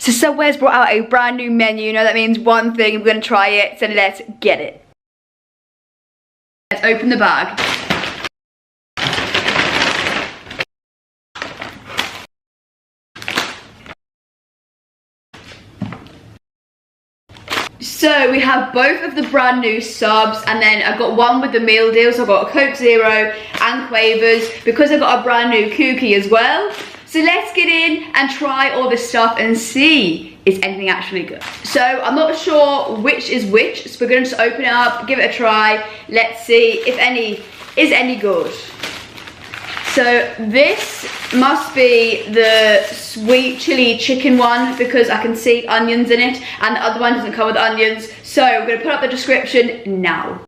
So Subway's brought out a brand new menu. You know that means one thing, we're gonna try it, so let's get it. Let's open the bag. So we have both of the brand new subs, and then I've got one with the meal deal, so I've got a Coke Zero and Quavers, because I've got a brand new Kooky as well. So let's get in and try all this stuff and see is anything actually good. So I'm not sure which is which, so we're going to just open it up, give it a try. Let's see if any is any good. So this must be the sweet chili chicken one, because I can see onions in it, and the other one doesn't come with onions. So I'm going to put up the description now.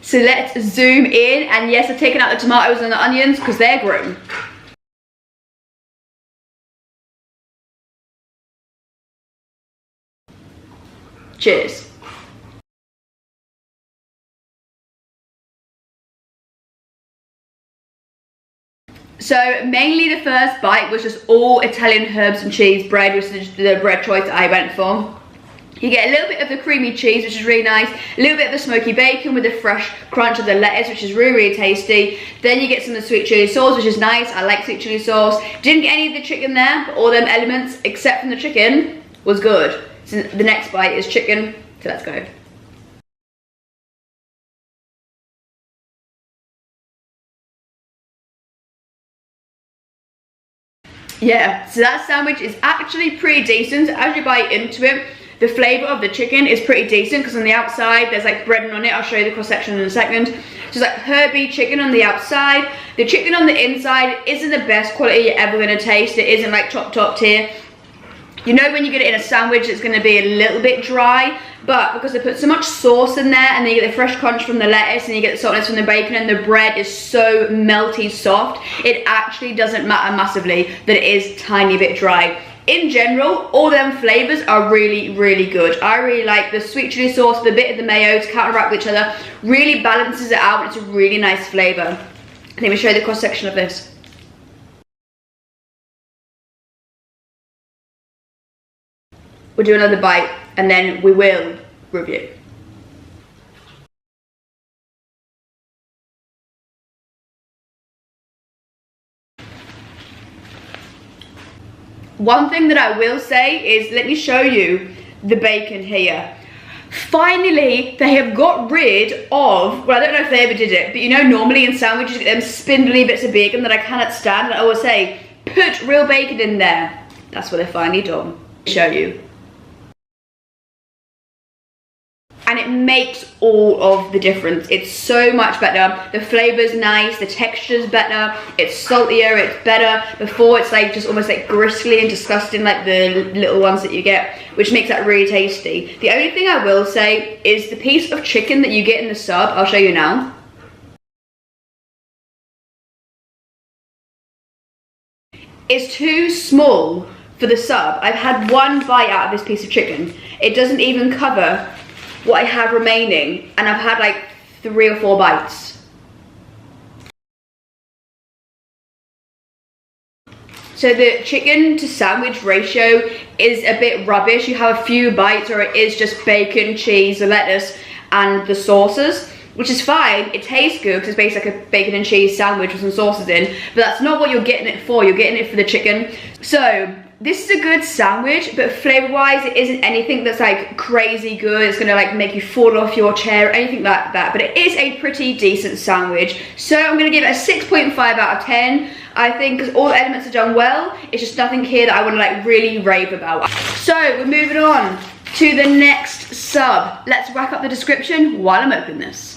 So let's zoom in, and yes, I've taken out the tomatoes and the onions because they're grown. Cheers. So mainly the first bite was just all Italian herbs and cheese bread, which is the bread choice that I went for. You get a little bit of the creamy cheese, which is really nice, a little bit of the smoky bacon with the fresh crunch of the lettuce, which is really, really tasty. Then you get some of the sweet chili sauce, which is nice. I like sweet chili sauce. Didn't get any of the chicken there, but all them elements, except from the chicken, was good. So the next bite is chicken, so let's go. Yeah, so that sandwich is actually pretty decent. As you bite into it, the flavour of the chicken is pretty decent, because on the outside there's like breading on it. I'll show you the cross section in a second. So it's like herby chicken on the outside. The chicken on the inside isn't the best quality you're ever going to taste. It isn't like top tier. You know when you get it in a sandwich it's going to be a little bit dry, but because they put so much sauce in there, and then you get the fresh crunch from the lettuce, and you get the saltiness from the bacon, and the bread is so melty soft, it actually doesn't matter massively that it is tiny bit dry. In general, all them flavours are really, really good. I really like the sweet chili sauce, the bit of the mayo to counteract with each other, really balances it out. It's a really nice flavour. Let me show you the cross section of this. We'll do another bite and then we will review. One thing that I will say is, let me show you the bacon here. Finally, they have got rid of, well, I don't know if they ever did it, but you know, normally in sandwiches you get them spindly bits of bacon that I cannot stand, and I always say, put real bacon in there. That's what they've finally done. Show you. And it makes all of the difference. It's so much better. The flavor's nice, the texture's better, it's saltier, it's better. Before it's like just almost like gristly and disgusting, like the little ones that you get, which makes that really tasty. The only thing I will say is the piece of chicken that you get in the sub, I'll show you now. It's too small for the sub. I've had one bite out of this piece of chicken. It doesn't even cover what I have remaining, and I've had like 3 or 4 bites. So the chicken to sandwich ratio is a bit rubbish. You have a few bites or it is just bacon, cheese, the lettuce and the sauces, which is fine. It tastes good because it's basically like a bacon and cheese sandwich with some sauces in, but that's not what you're getting it for. You're getting it for the chicken. So this is a good sandwich, but flavor wise it isn't anything that's like crazy good. It's gonna like make you fall off your chair or anything like that, but it is a pretty decent sandwich. So I'm gonna give it a 6.5 out of 10. I think because all the elements are done well, it's just nothing here that I want to like really rave about. So we're moving on to the next sub. Let's rack up the description while I'm opening this.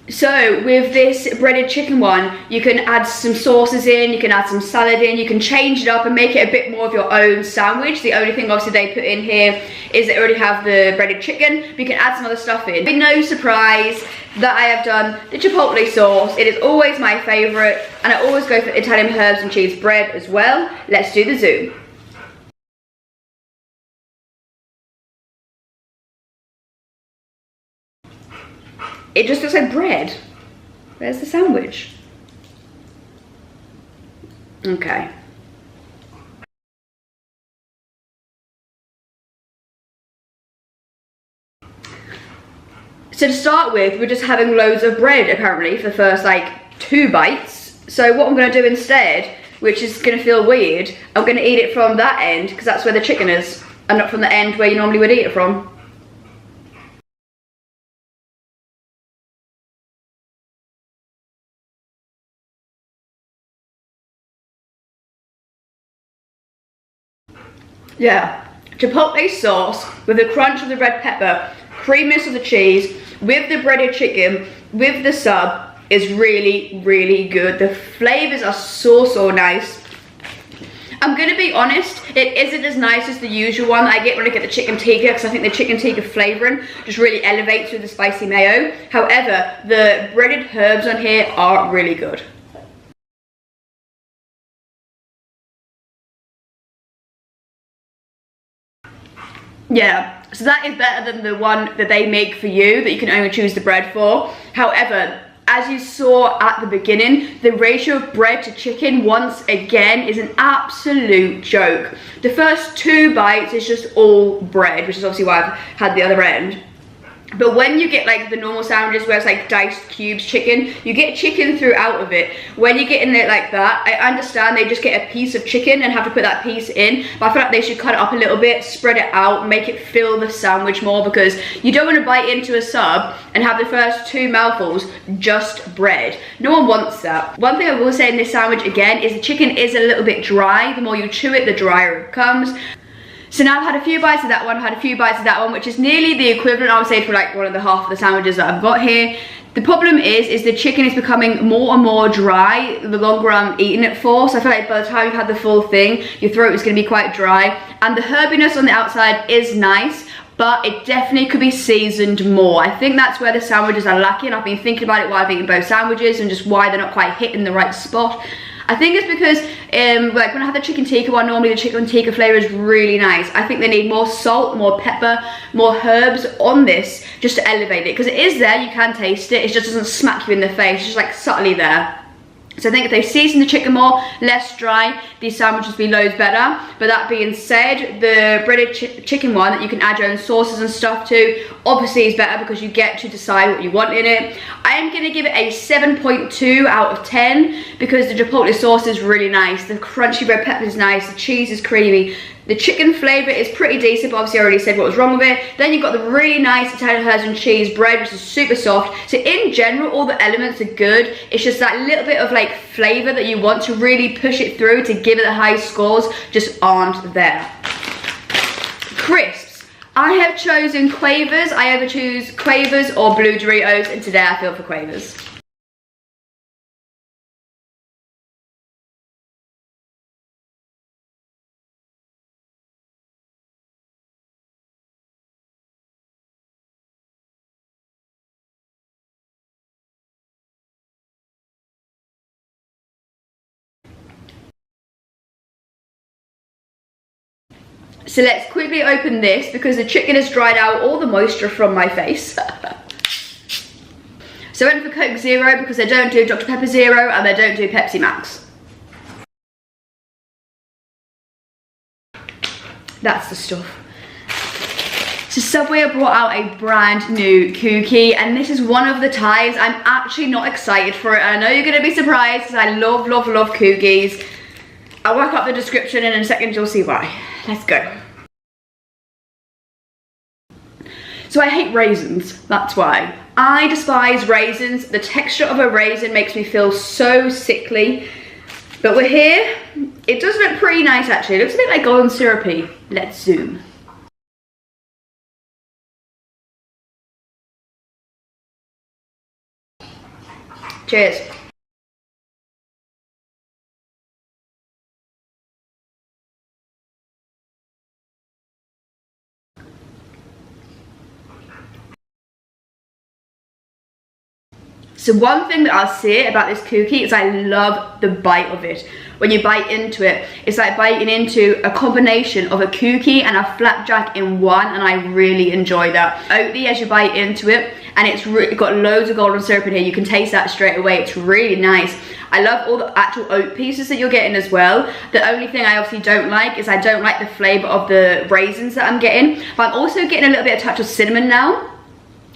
So with this breaded chicken one, you can add some sauces in, you can add some salad in, you can change it up and make it a bit more of your own sandwich. The only thing obviously they put in here is they already have the breaded chicken, but you can add some other stuff in. No surprise that I have done the chipotle sauce. It is always my favourite, and I always go for Italian herbs and cheese bread as well. Let's do the zoom. It just looks like bread. Where's the sandwich? Okay. So to start with, we're just having loads of bread apparently for the first like 2 bites. So what I'm going to do instead, which is going to feel weird, I'm going to eat it from that end because that's where the chicken is, and not from the end where you normally would eat it from. Yeah, chipotle sauce with the crunch of the red pepper, creaminess of the cheese, with the breaded chicken, with the sub is really, really good. The flavors are so nice. I'm gonna be honest, it isn't as nice as the usual one that I get when I get the chicken tikka, because I think the chicken tikka flavoring just really elevates with the spicy mayo. However, the breaded herbs on here are really good. Yeah, so that is better than the one that they make for you that you can only choose the bread for. However, as you saw at the beginning, the ratio of bread to chicken once again is an absolute joke. The first 2 bites is just all bread, which is obviously why I've had the other end. But when you get like the normal sandwiches where it's like diced cubes chicken, you get chicken throughout of it. When you get in it like that, I understand they just get a piece of chicken and have to put that piece in, but I feel like they should cut it up a little bit, spread it out, make it fill the sandwich more, because you don't want to bite into a sub and have the first 2 mouthfuls just bread. No one wants that. One thing I will say in this sandwich again is the chicken is a little bit dry. The more you chew it, the drier it becomes. So now I've had a few bites of that one, had a few bites of that one, which is nearly the equivalent, I would say, for like 1.5 of the sandwiches that I've got here. The problem is the chicken is becoming more and more dry the longer I'm eating it for. So I feel like by the time you've had the full thing, your throat is going to be quite dry. And the herbiness on the outside is nice, but it definitely could be seasoned more. I think that's where the sandwiches are lacking. I've been thinking about it while I've eaten both sandwiches and just why they're not quite hitting the right spot. I think it's because like when I have the chicken tikka one, normally the chicken tikka flavor is really nice. I think they need more salt, more pepper, more herbs on this just to elevate it, because it is there, you can taste it, it just doesn't smack you in the face, it's just like subtly there. So I think if they season the chicken more, less dry, these sandwiches will be loads better. But that being said, the breaded chicken one that you can add your own sauces and stuff to, obviously is better because you get to decide what you want in it. I am going to give it a 7.2 out of 10 because the chipotle sauce is really nice. The crunchy red pepper is nice, the cheese is creamy. The chicken flavour is pretty decent, but obviously I already said what was wrong with it. Then you've got the really nice Italian herbs and cheese bread, which is super soft. So in general, all the elements are good. It's just that little bit of like flavour that you want to really push it through to give it the high scores just aren't there. Crisps. I have chosen Quavers. I either choose Quavers or Blue Doritos, and today I feel for Quavers. So let's quickly open this because the chicken has dried out all the moisture from my face. So I went for Coke Zero because they don't do Dr. Pepper Zero and they don't do Pepsi Max. That's the stuff. So Subway have brought out a brand new cookie, and this is one of the times I'm actually not excited for it. I know you're going to be surprised because I love, love, love cookies. I'll work up the description and in a second you'll see why. Let's go. So I hate raisins, that's why. I despise raisins. The texture of a raisin makes me feel so sickly. But we're here. It does look pretty nice actually. It looks a bit like golden syrupy. Let's zoom. Cheers. So one thing that I'll say about this cookie is I love the bite of it. When you bite into it, it's like biting into a combination of a cookie and a flapjack in one, and I really enjoy that. Oatly as you bite into it, and it's got loads of golden syrup in here. You can taste that straight away. It's really nice. I love all the actual oat pieces that you're getting as well. The only thing I obviously don't like is I don't like the flavour of the raisins that I'm getting. But I'm also getting a little bit of touch of cinnamon now.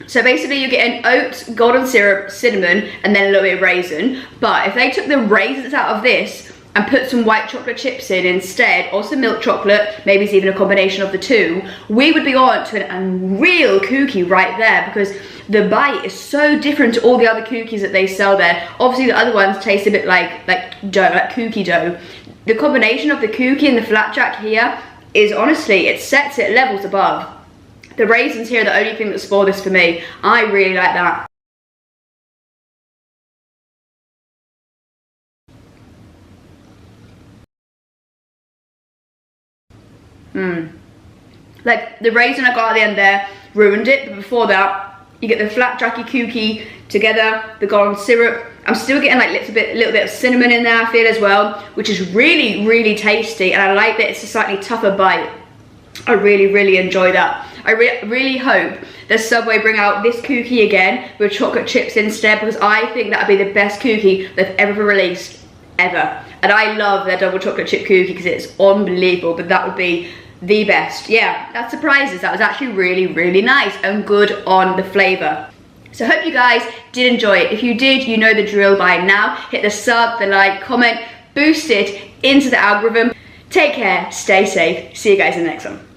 So basically you're getting oats, golden syrup, cinnamon, and then a little bit of raisin. But if they took the raisins out of this and put some white chocolate chips in instead, or some milk chocolate, maybe it's even a combination of the two, we would be on to an unreal cookie right there, because the bite is so different to all the other cookies that they sell there. Obviously the other ones taste a bit like dough, like cookie dough. The combination of the cookie and the flapjack here is honestly, it sets it levels above. The raisins here are the only thing that spoil this for me. I really like that. Like the raisin I got at the end there ruined it, but before that you get the flapjacky cookie together, the golden syrup. I'm still getting like a little bit of cinnamon in there, I feel, as well, which is really, really tasty, and I like that it's a slightly tougher bite. I really, really enjoy that. I really hope that Subway bring out this cookie again with chocolate chips instead, because I think that would be the best cookie they've ever released, ever. And I love their double chocolate chip cookie because it's unbelievable, but that would be the best. Yeah, that's surprises. That was actually really, really nice and good on the flavour. So I hope you guys did enjoy it. If you did, you know the drill by now. Hit the sub, the like, comment, boost it into the algorithm. Take care, stay safe. See you guys in the next one.